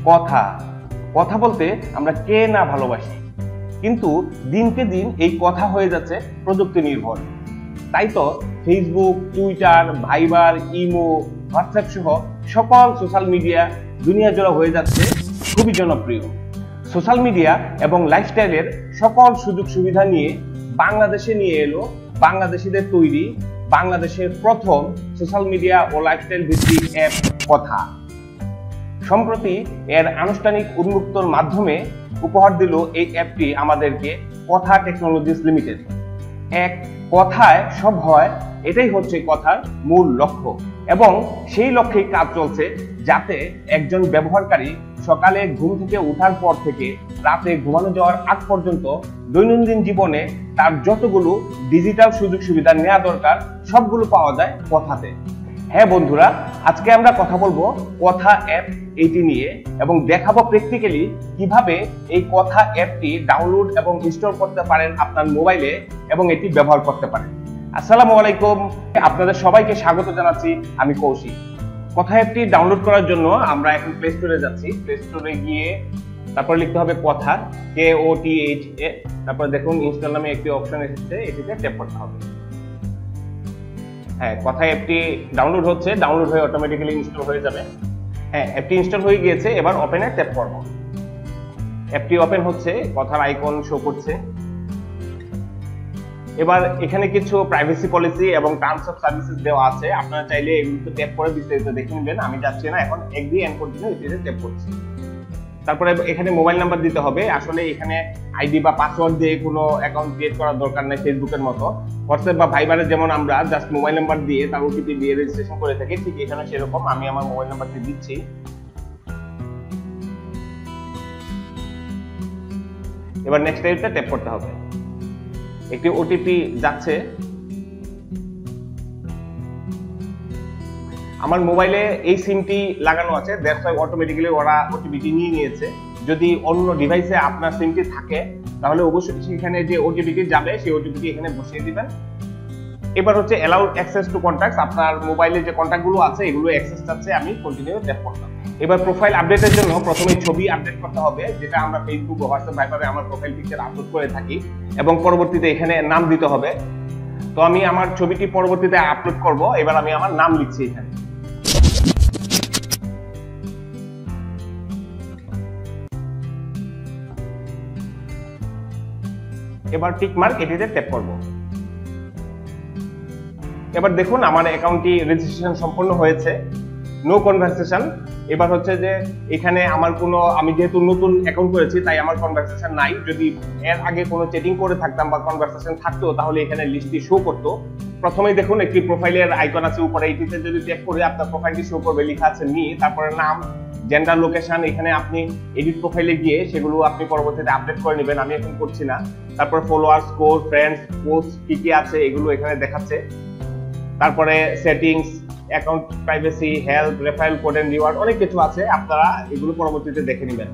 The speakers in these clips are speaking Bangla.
কথা কথা বলতে আমরা কে না ভালোবাসি, কিন্তু দিনকে দিন এই কথা হয়ে যাচ্ছে প্রযুক্তি নির্ভর। তাই তো ফেসবুক, টুইটার, ভাইবার, ইমো, হোয়াটসঅ্যাপ সহ সকল সোশ্যাল মিডিয়া দুনিয়া জোড়া হয়ে যাচ্ছে খুবই জনপ্রিয়। সোশ্যাল মিডিয়া এবং লাইফস্টাইলের সকল সুযোগ সুবিধা নিয়ে বাংলাদেশে নিয়ে এলো বাংলাদেশিদের তৈরি বাংলাদেশের প্রথম সোশ্যাল মিডিয়া ও লাইফস্টাইল ভিত্তিক অ্যাপ কথা। সম্প্রতি এর আনুষ্ঠানিক উন্মুক্তর মাধ্যমে উপহার দিল এই অ্যাপটি আমাদেরকে কথা টেকনোলজিস লিমিটেড। এক কথায় সব হয়, এটাই হচ্ছে কথার মূল লক্ষ্য, এবং সেই লক্ষ্যেই কাজ চলছে যাতে একজন ব্যবহারকারী সকালে ঘুম থেকে ওঠার পর থেকে রাতে ঘুমানো যাওয়ার আগ পর্যন্ত দৈনন্দিন জীবনে তার যতগুলো ডিজিটাল সুযোগ সুবিধা নেওয়া দরকার সবগুলো পাওয়া যায় কথাতে। হ্যাঁ বন্ধুরা, আজকে আমরা কথা বলবো কথা অ্যাপ এইটি নিয়ে এবং দেখাবো প্র্যাকটিক্যালি কিভাবে এই কথা অ্যাপটি ডাউনলোড এবং ইনস্টল করতে পারেন আপনার মোবাইলে এবং এটি ব্যবহার করতে পারেন। আসসালামু আলাইকুম, আপনাদের সবাইকে স্বাগত জানাচ্ছি। আমি কৌশিক। কথা অ্যাপটি ডাউনলোড করার জন্য আমরা এখন প্লে স্টোরে যাচ্ছি। প্লে স্টোরে গিয়ে তারপর লিখতে হবে কথা, KOTHA। তারপর দেখুন ইনস্টল নামে একটি অপশন এসেছে, এটিতে ট্যাপ করতে হবে। হ্যাঁ, কথা অ্যাপটি ডাউনলোড হচ্ছে, ডাউনলোড হয়ে অটোমেটিক্যালি ইনস্টল হয়ে যাবে। হ্যাঁ, অ্যাপটি ইনস্টল হয়ে গিয়েছে। এবার ওপেনে ট্যাপ করব। অ্যাপটি ওপেন হচ্ছে, কথার আইকন শো করছে। এবার এখানে কিছু প্রাইভেসি পলিসি এবং টার্মস অফ সার্ভিসেস দেওয়া আছে, আপনারা চাইলে এগুলোতে ট্যাপ করে বিস্তারিত দেখে নেবেন। আমি যাচ্ছি না, এখন এগ্রি এন্ড কন্টিনিউ এটিতে ট্যাপ করছি। তারপরে এখানে মোবাইল নাম্বার দিতে হবে। আসলে এখানে আইডি বা পাসওয়ার্ড দিয়ে কোনো অ্যাকাউন্ট ক্রিয়েট করার দরকার নেই ফেসবুকের মতো। হোয়াটসঅ্যাপ বা ভাইবারে যেমন আমরা জাস্ট মোবাইল নাম্বার দিয়ে তার ওটিপি দিয়ে রেজিস্ট্রেশন করে থাকি, ঠিক এখানে সেরকম আমি আমার মোবাইল নাম্বারটি দিচ্ছি। এবার নেক্সট টাইপটা ট্যাপ করতে হবে। একটি ওটিপি যাচ্ছে। আমার মোবাইলে এই সিমটি লাগানো আছে, দ্যাটস ওয়াই অটোমেটিক্যালি ওরা ওটিপিটি নিয়ে নিয়েছে। যদি অন্য ডিভাইসে আপনার সিমটি থাকে তাহলে অবশ্যই সেখানে যে ওটিপিটি যাবে সেই ওটিপিটি এখানে বসিয়ে দিবেন। এবার হচ্ছে অ্যালাউ অ্যাক্সেস টু কন্টাক্টস, আপনার মোবাইলে যে কন্টাক্টগুলো আছে এগুলো অ্যাক্সেস চাচ্ছে, আমি কন্টিনিউ ট্যাপ করলাম। এবার প্রোফাইল আপডেটের জন্য প্রথমে ছবি আপডেট করতে হবে, যেটা আমরা ফেসবুক, হোয়াটসঅ্যাপ, ভাইবারে আমার প্রোফাইল পিকচার আপলোড করে থাকি, এবং পরবর্তীতে এখানে নাম দিতে হবে। তো আমি আমার ছবিটি পরবর্তীতে আপলোড করব। এবার আমি আমার নাম লিখছি এখানে। এবার টিক মার্ক এটিতে ট্যাপ করব। এবার দেখুন আমার অ্যাকাউন্টটি রেজিস্ট্রেশন সম্পন্ন হয়েছে, নো কনভারসেশন। এবার হচ্ছে যে এখানে আমার কোনো, আমি যেহেতু নতুন অ্যাকাউন্ট করেছি তাই আমার কনভারসেশন নাই। যদি এর আগে কোনো চ্যাটিং করে থাকতাম বা কনভারসেশন থাকতো তাহলে এখানে লিস্টটি শো করতো। প্রথমেই দেখুন একটি প্রোফাইলের আইকন আছে উপরে, এটিতে যদি ট্যাপ করে আপনার প্রোফাইলটি শো করবে, লেখা আছে মি, তারপরে নাম, জেন্ডার, লোকেশন। এখানে আপনি এডিট প্রোফাইলে গিয়ে সেগুলো আপনি পরবর্তীতে আপডেট করে নেবেন, আমি এখন করছি না। তারপর ফলোয়ার, স্কোর, ফ্রেন্ডস, পোস্ট কি কি আছে এগুলো এখানে দেখাচ্ছে। তারপরে settings, account privacy, health, referral code end reward, অনেক কিছু আছে, আপনারা এগুলো পরবর্তীতে দেখে নেবেন।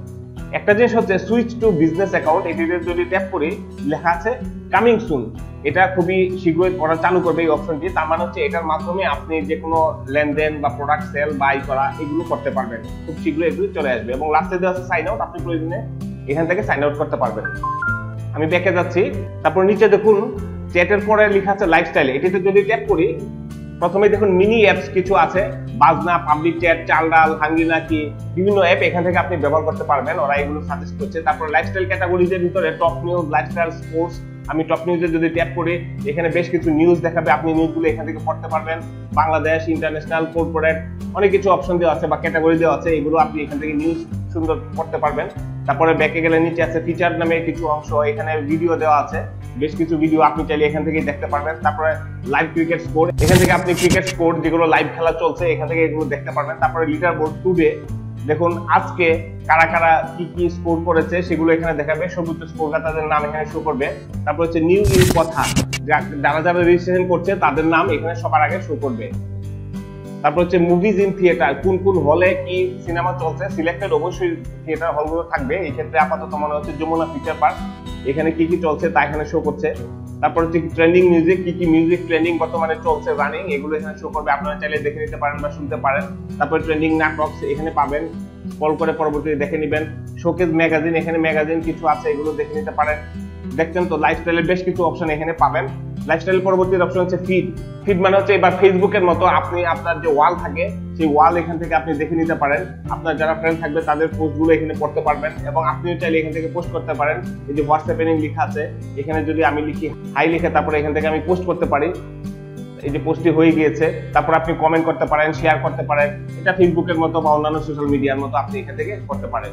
একটা জিনিস হচ্ছে সুইচ টু বিজনেস অ্যাকাউন্ট, এটিতে যদি ট্যাপ করি লেখা আছে কামিং সুন। এটা খুবই শীঘ্রই করা চালু করবে এই অপশনটি। তার মানে হচ্ছে এটার মাধ্যমে আপনি যে কোনো লেনদেন বা প্রোডাক্ট সেল, বাই করা এগুলো করতে পারবেন, খুব শীঘ্রই এগুলো চলে আসবে। এবং লাস্টে দেওয়া আছে সাইন আউট, আপনি প্রয়োজনে এখান থেকে সাইন আউট করতে পারবেন। আমি ব্যাকে যাচ্ছি। তারপর নিচে দেখুন চ্যাটের পরে লেখা আছে লাইফস্টাইল, এটিতে যদি ট্যাপ করি প্রথমে দেখুন মিনি অ্যাপস কিছু আছে, বাজনা, পাবলিক চ্যাট, চাল ডাল, হাঙ্গিনা কি, বিভিন্ন অ্যাপ এখান থেকে আপনি ব্যবহার করতে পারবেন, ওরা এগুলো সাজেস্ট করছে। তারপর লাইফস্টাইল ক্যাটাগরিজের ভিতরে টপ নিউজ, লাইফস্টাইল, স্পোর্টস। আমি টপ নিউজে যদি ট্যাপ করি এখানে বেশ কিছু নিউজ দেখাবে, আপনি নিউজগুলো এখান থেকে পড়তে পারবেন। বাংলাদেশ, ইন্টারন্যাশনাল, কর্পোরেট, অনেক কিছু অপশন দেওয়া আছে বা ক্যাটাগরি দেওয়া আছে, এগুলো আপনি এখান থেকে নিউজ সুন্দর পড়তে পারবেন। তারপরে ব্যাকে গেলে নিচে আছে ফিচার নামে কিছু অংশ, এখানে ভিডিও দেওয়া আছে, বেশ কিছু ভিডিও আপনি চাইলে এখান থেকে দেখতে পারবেন। তারপরে লাইভ ক্রিকেট স্কোর, এখান থেকে আপনি ক্রিকেট স্কোর যেগুলো লাইভ খেলা চলছে এখান থেকে এগুলো দেখতে পারবেন। তারপরে লিডার বোর্ড টুডে, দেখুন আজকে কারা কারা কি কি স্কোর করেছে সেগুলো এখানে দেখাবে, সর্বোচ্চ স্কোরদাতাদের নাম এখানে শো করবে। তারপর হচ্ছে নিউ ইন কথা, যারা যারা রেজিস্ট্রেশন করছে তাদের নাম এখানে সবার আগে শো করবে। তারপর হচ্ছে মুভিজ ইন থিয়েটার, কোন কোন হলে কি সিনেমা চলছে, সিলেক্টেড অবশ্যই থিয়েটার হলগুলো থাকবে। এই ক্ষেত্রে আপাতত মনে হচ্ছে যমুনা ফিচার পার্ক, এখানে কি কি চলছে তা এখানে শো করছে। তারপর হচ্ছে ট্রেন্ডিং মিউজিক, কি কি মিউজিক ট্রেন্ডিং বর্তমানে চলছে রানিং, এগুলো এখানে শো করবে, আপনারা চাইলে দেখে নিতে পারেন বা শুনতে পারেন। তারপর ট্রেন্ডিং নাটক এখানে পাবেন, কল করে পরবর্তীতে দেখে নেবেন। শোকেজ ম্যাগাজিন, এখানে ম্যাগাজিন কিছু আছে, এগুলো দেখে নিতে পারেন। দেখছেন তো লাইফস্টাইলের বেশ কিছু অপশন এখানে পাবেন। লাইফস্টাইল পরবর্তী অপশন হচ্ছে ফিড। ফিড মানে হচ্ছে এবার ফেসবুকের মতো আপনি আপনার যে ওয়াল থাকে সেই ওয়াল এখান থেকে আপনি দেখে নিতে পারেন। আপনার যারা ফ্রেন্ড থাকবে তাদের পোস্টগুলো এখানে পড়তে পারবেন এবং আপনিও চাইলে এখান থেকে পোস্ট করতে পারেন। এই যে হোয়াটসঅ্যাপ এর লেখা আছে, এখানে যদি আমি লিখি হাই লিখে তারপরে এখান থেকে আমি পোস্ট করতে পারি। এই যে পোস্টটি হয়ে গিয়েছে, তারপর আপনি কমেন্ট করতে পারেন, শেয়ার করতে পারেন। এটা ফেসবুকের মতো বা অন্যান্য সোশ্যাল মিডিয়ার মতো আপনি এখান থেকে করতে পারেন।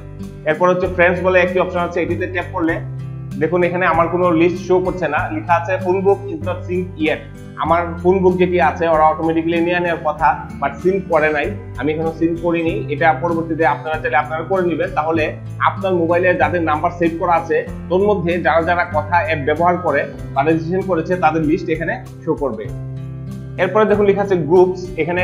এরপর হচ্ছে ফ্রেন্ডস বলে একটি অপশন আছে, এটিতে ট্যাপ করলে দেখুন এখানে আমার কোনো লিস্ট শো করছে না, লেখা আছে phone book is not sync yet. আমার ফোন বুক যেটি আছে ওরা অটোমেটিক্যালি নিয়ে নেওয়ার কথা, বাট সিঙ্ক করে নাই, আমি এখনো সিঙ্ক করিনি। এটা পরবর্তীতে আপনারা চাইলে আপনারা করে নেবেন। তাহলে আপনার মোবাইলে যাদের নাম্বার সেভ করা আছে তোর মধ্যে যারা যারা কথা অ্যাপ ব্যবহার করে বা রেজিস্ট্রেশন করেছে তাদের লিস্ট এখানে শো করবে। এরপরে দেখুন লেখা আছে গ্রুপস, এখানে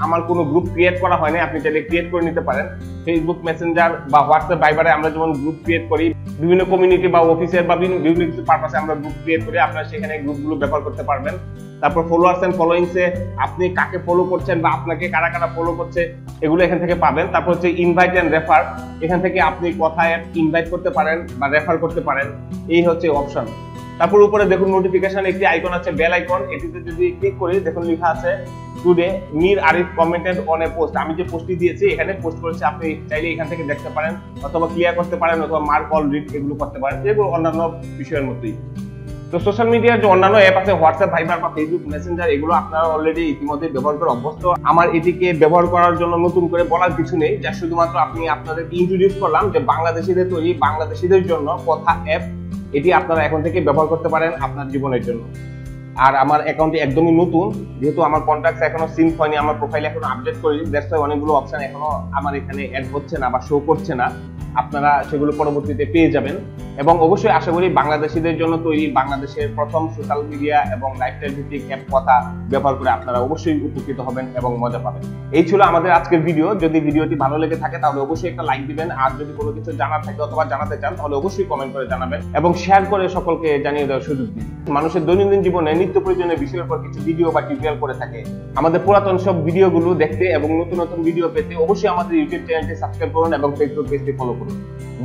আমার কোনো গ্রুপ ক্রিয়েট করা হয়নি, আপনি চাইলে ক্রিয়েট করে নিতে পারেন। ফেসবুক মেসেঞ্জার বা হোয়াটসঅ্যাপ ভাইবারে আমরা যেমন গ্রুপ ক্রিয়েট করি, বিভিন্ন কমিউনিটি বা অফিসের বা বিভিন্ন কিছু পারপাসে আমরা গ্রুপ ক্রিয়েট করি, আপনারা সেখানে গ্রুপগুলো ব্যবহার করতে পারবেন। তারপর ফলোয়ার্স এন্ড ফলোইংসে আপনি কাকে ফলো করছেন বা আপনাকে কারা কারা ফলো করছে এগুলো এখান থেকে পাবেন। তারপর হচ্ছে ইনভাইট এন্ড রেফার, এখান থেকে আপনি কথায় ইনভাইট করতে পারেন বা রেফার করতে পারেন, এই হচ্ছে অপশন। তারপর উপরে দেখুন নোটিফিকেশন একটি আইকন আছে, বেল আইকন, এটিতে যদি ক্লিক করি দেখুন লেখা আছে today Mir Arif commented on a post. আমি যে পোস্টটি দিয়েছি এখানে পোস্ট করেছি, আপনি চাইলে এখান থেকে দেখতে পারেন অথবা ক্লিয়ার করতে পারেন অথবা মার্ক অল রিড এগুলো করতে পারেন, এগুলো অন্যান্য বিষয়ের মতোই। তো সোশ্যাল মিডিয়ার যে অন্যান্য অ্যাপ আছে হোয়াটসঅ্যাপ ভাইবার বা ফেসবুক মেসেঞ্জার, এগুলো আপনারা অলরেডি ইতিমধ্যে ব্যবহার করে অভ্যস্ত। আমার এটিকে ব্যবহার করার জন্য নতুন করে বলার কিছু নেই, যা শুধুমাত্র আপনি আপনাদেরকে ইন্ট্রোডিউস করলাম যে বাংলাদেশিদের তৈরি, বাংলাদেশিদের জন্য কথা অ্যাপ, এটি আপনারা এখন থেকে ব্যবহার করতে পারেন আপনার জীবনের জন্য। আর আমার অ্যাকাউন্টটি একদমই নতুন, যেহেতু আমার কন্ট্যাক্টস এখনো সিঙ্ক হয়নি, আমার প্রোফাইল এখনো আপডেট করিনি, দ্যাটস ওয়াই অনেকগুলো অপশন এখনো আমার এখানে অ্যাড হচ্ছে না বা শো করছে না। আপনারা সেগুলো পরবর্তীতে পেয়ে যাবেন। এবং অবশ্যই আশা করি বাংলাদেশিদের জন্য তৈরি বাংলাদেশের প্রথম সোশ্যাল মিডিয়া এবং লাইফস্টাইল ভিত্তিক অ্যাপ কথা ব্যবহার করে আপনারা অবশ্যই উপকৃত হবেন এবং মজা পাবেন। এই ছিল আমাদের আজকের ভিডিও। যদি ভিডিওটি ভালো লেগে থাকে তাহলে অবশ্যই একটা লাইক দিবেন, আর যদি কোনো কিছু জানার থাকে অথবা জানাতে চান তাহলে অবশ্যই কমেন্ট করে জানাবেন এবং শেয়ার করে সকলকে জানিয়ে দেওয়ার সুযোগ দিন। মানুষের দৈনন্দিন জীবনে নিত্য প্রয়োজনীয় বিষয়ের উপর কিছু ভিডিও বা টিউটোরিয়াল করে থাকে। আমাদের পুরাতন সব ভিডিওগুলো দেখতে এবং নতুন নতুন ভিডিও পেতে অবশ্যই আমাদের ইউটিউব চ্যানেলটি সাবস্ক্রাইব করুন এবং ফেসবুক পেজটি ফলো করুন।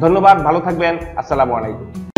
ধন্যবাদ, ভালো থাকবেন, আসসালামু আলাইকুম।